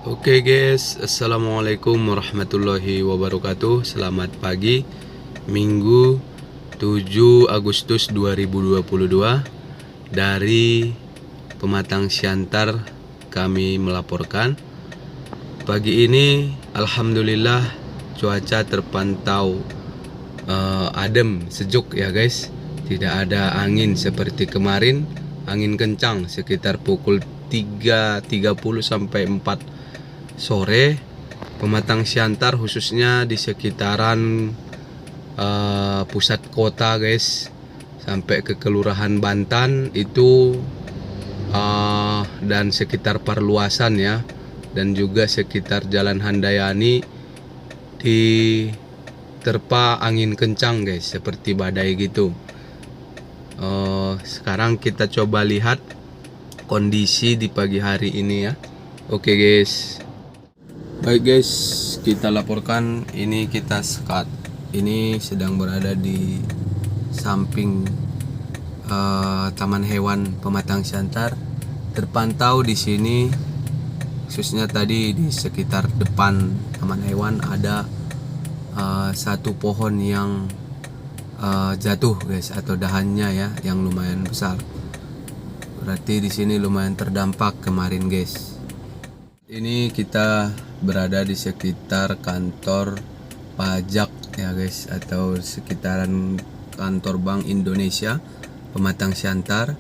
Oke guys, assalamualaikum warahmatullahi wabarakatuh. Selamat pagi, Minggu 7 Agustus 2022. Dari Pematang Siantar kami melaporkan. Pagi ini alhamdulillah cuaca terpantau adem, sejuk ya guys. Tidak ada angin seperti kemarin. Angin kencang sekitar pukul 3.30 sampai 4 sore. Pematang Siantar khususnya di sekitaran pusat kota guys, sampai ke Kelurahan Bantan itu dan sekitar perluasan ya, dan juga sekitar Jalan Handayani diterpa angin kencang guys, seperti badai gitu. Sekarang kita coba lihat kondisi di pagi hari ini ya. Oke guys. Baik guys, kita laporkan ini kita sekat. Ini sedang berada di samping Taman Hewan Pematang Siantar. Terpantau di sini, khususnya tadi di sekitar depan Taman Hewan ada satu pohon yang jatuh guys, atau dahannya ya, yang lumayan besar. Berarti di sini lumayan terdampak kemarin guys. Ini kita berada di sekitar kantor pajak ya guys, atau sekitaran kantor Bank Indonesia Pematang Siantar.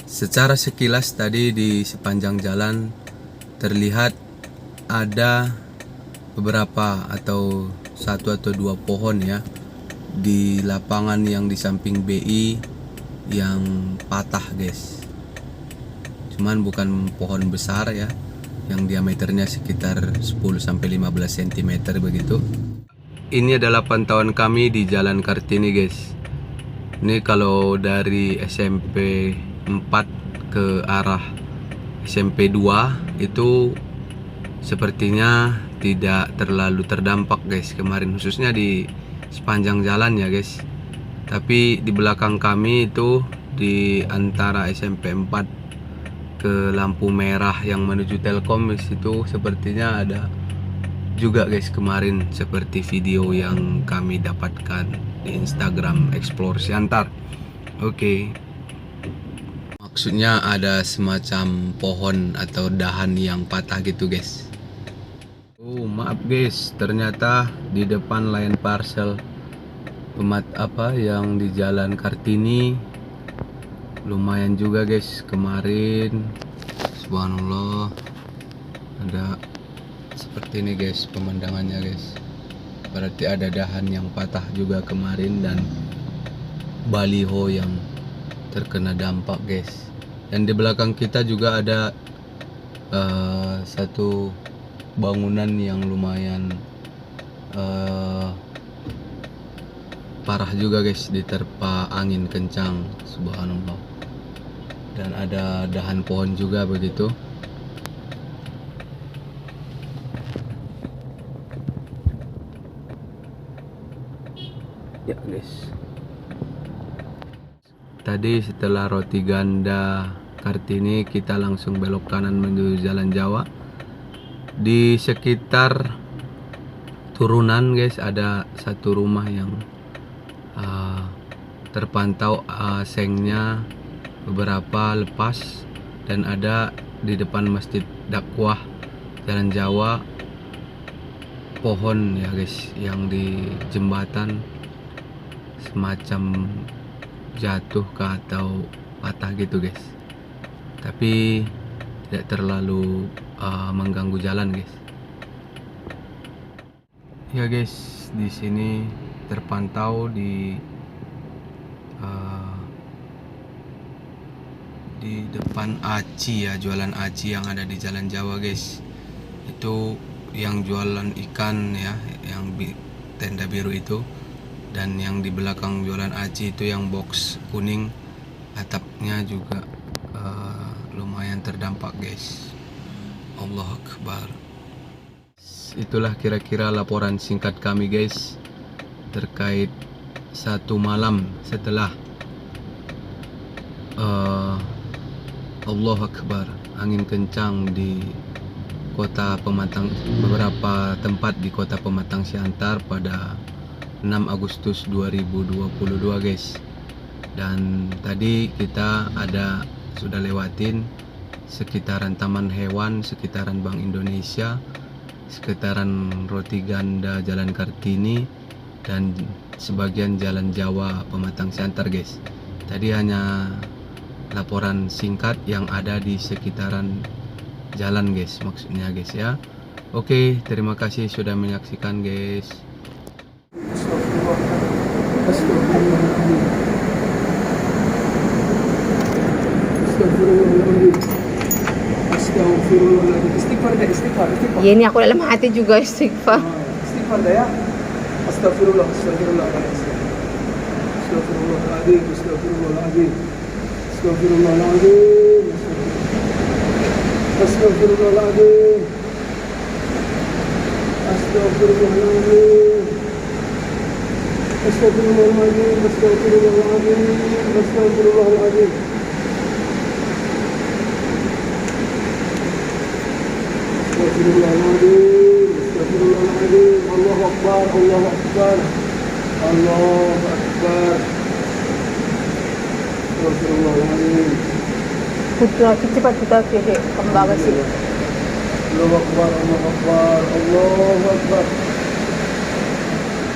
Secara sekilas tadi di sepanjang jalan terlihat ada beberapa atau satu atau dua pohon ya di lapangan yang di samping BI yang patah guys. Cuman bukan pohon besar ya, yang diameternya sekitar 10-15 cm begitu. Ini adalah pantauan kami di Jalan Kartini guys. Ini kalau dari SMP 4 ke arah SMP 2 itu sepertinya tidak terlalu terdampak guys kemarin, khususnya di sepanjang jalan ya guys. Tapi di belakang kami itu di antara SMP 4 ke lampu merah yang menuju Telkom itu sepertinya ada juga guys kemarin, seperti video yang kami dapatkan di Instagram Explore Siantar. Oke. Maksudnya ada semacam pohon atau dahan yang patah gitu guys. Oh maaf guys, ternyata di depan Lion Parcel yang di Jalan Kartini lumayan juga guys kemarin. Subhanallah, ada seperti ini guys pemandangannya guys. Berarti ada dahan yang patah juga kemarin dan baliho yang terkena dampak guys. Dan di belakang kita juga ada satu bangunan yang lumayan parah juga guys, diterpa angin kencang. Subhanallah. Dan ada dahan pohon juga begitu. Ya guys, tadi setelah roti ganda Kartini kita langsung belok kanan menuju Jalan Jawa. Di sekitar turunan guys ada satu rumah yang terpantau sengnya beberapa lepas, dan ada di depan Masjid Dakwah Jalan Jawa pohon ya guys yang di jembatan semacam jatuh ke atau patah gitu guys, tapi tidak terlalu mengganggu jalan guys. Ya guys, di sini terpantau di depan Aci ya, jualan Aci yang ada di Jalan Jawa guys. Itu yang jualan ikan ya, yang tenda biru itu. Dan yang di belakang jualan Aci itu yang box kuning, atapnya juga lumayan terdampak guys. Allah Akbar. Itulah kira-kira laporan singkat kami guys terkait satu malam setelah Allah Akbar, angin kencang di beberapa tempat di kota Pematang Siantar pada 6 Agustus 2022 guys. Dan tadi kita sudah lewatin sekitaran Taman Hewan, sekitaran Bank Indonesia, sekitaran Roti Ganda Jalan Kartini, dan sebagian Jalan Jawa Pematang Siantar guys. Tadi hanya laporan singkat yang ada di sekitaran jalan guys, maksudnya guys ya. Oke, terima kasih sudah menyaksikan guys. Astagfirullahaladzim. Istighfar dah, istighfar. Ya ini aku dalam hati juga istighfar. Istighfar dah ya. Astagfirullah, astagfirullahaladzim. Astagfirullahaladzim, astagfirullahaladzim. Astagfirullahaladzim. Astagfirullahaladzim. Astagfirullahaladzim. Astagfirullahaladzim. Astagfirullahaladzim. Astagfirullahaladzim. Astagfirullahaladzim, astagfirullahaladzim. Allahu Akbar, Allahu Akbar, Allahu Akbar. Astagfirullahaladzim. Putra cepat kita pilih kembali sih. Allahu Akbar, Allahu Akbar, Allahu Akbar.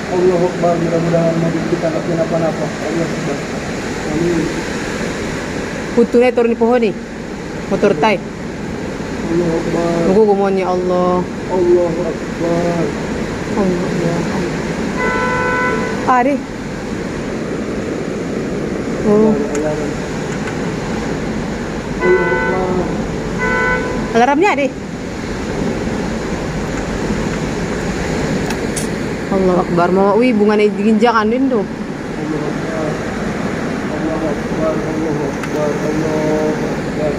Allahu Akbar, mudah-mudahan mobil kita tak kenapa-napa. Allahu Akbar. Amin. Putunya turun di pohon nih. Motor tai. Allahu Akbar. Tunggu gumonnya Allah. Allahu Akbar. Allah. Ari. Oh, Allahu Akbar. alarmnya deh. Allah Akbar. Mau bunganya diginjakan din tuh. Allahu Akbar. Allahu Akbar. Allahu Akbar.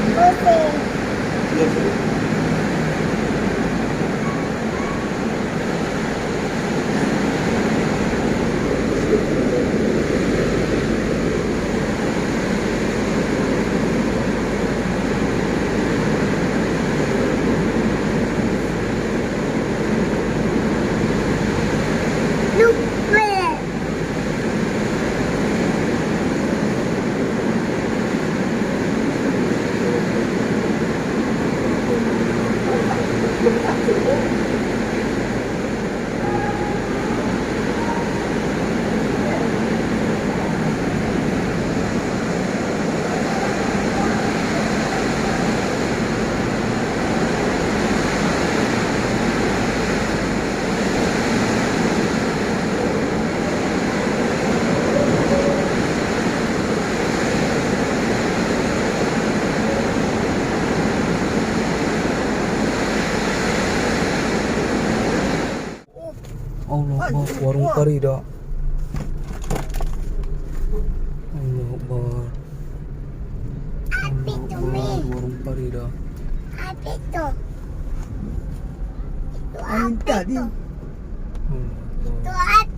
Allahu Akbar. Ya, Allah Akbar, warung Farida. Allah Akbar. Allah Akbar, warung Farida. Apa itu? Itu Tadi. apa?